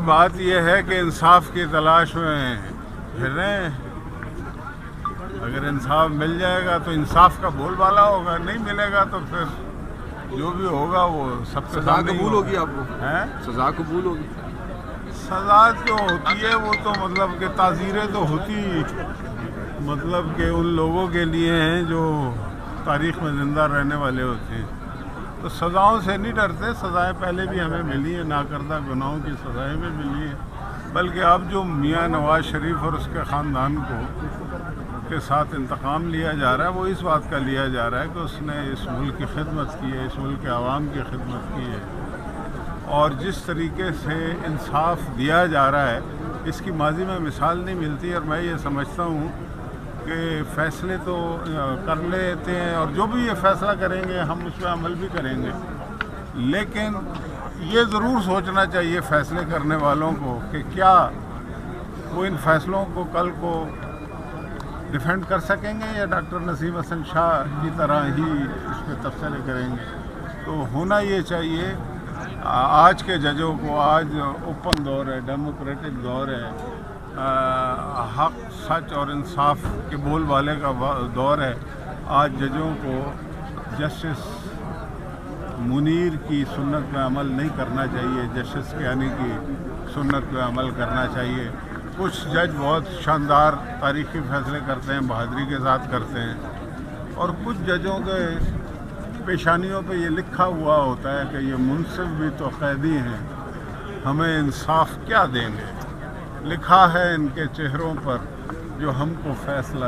بات یہ ہے کہ انصاف کی تلاش میں پھر رہے ہیں. اگر انصاف مل جائے گا تو انصاف کا بول بالا ہوگا, نہیں ملے گا تو پھر جو بھی ہوگا وہ سب کے سزا سامنے ہی قبول ہوگا. ہوگی آپ کو؟ سزا قبول ہوگی؟ سزا جو ہوتی ہے وہ تو مطلب کہ تعزیریں تو ہوتی مطلب کہ ان لوگوں کے لیے ہیں جو تاریخ میں زندہ رہنے والے ہوتے ہیں. تو سزاؤں سے نہیں ڈرتے. سزائیں پہلے بھی ہمیں ملی ہیں, ناکردہ گناہوں کی سزائیں بھی ملی ہیں. بلکہ اب جو میاں نواز شریف اور اس کے خاندان کے ساتھ انتقام لیا جا رہا ہے وہ اس بات کا لیا جا رہا ہے کہ اس نے اس ملک کی خدمت کی ہے, اس ملک کے عوام کی خدمت کی ہے, اور جس طریقے سے انصاف دیا جا رہا ہے اس کی ماضی میں مثال نہیں ملتی. اور میں یہ سمجھتا ہوں کہ فیصلے تو کر لیتے ہیں, اور جو بھی یہ فیصلہ کریں گے ہم اس پہ عمل بھی کریں گے, لیکن یہ ضرور سوچنا چاہیے فیصلے کرنے والوں کو کہ کیا وہ ان فیصلوں کو کل کو ڈیفینڈ کر سکیں گے یا ڈاکٹر نسیم حسن شاہ کی طرح ہی اس پہ تبصرے کریں گے. تو ہونا یہ چاہیے آج کے ججوں کو, آج اوپن دور ہے, ڈیموکریٹک دور ہے, حق سچ اور انصاف کے بول بالے کا دور ہے. آج ججوں کو جسٹس منیر کی سنت پہ عمل نہیں کرنا چاہیے, جسٹس کیانی کی سنت پہ عمل کرنا چاہیے. کچھ جج بہت شاندار تاریخی فیصلے کرتے ہیں, بہادری کے ساتھ کرتے ہیں, اور کچھ ججوں کے پیشانیوں پہ یہ لکھا ہوا ہوتا ہے کہ یہ منصف بھی تو قیدی ہیں, ہمیں انصاف کیا دیں گے. لکھا ہے ان کے چہروں پر جو ہم کو فیصلہ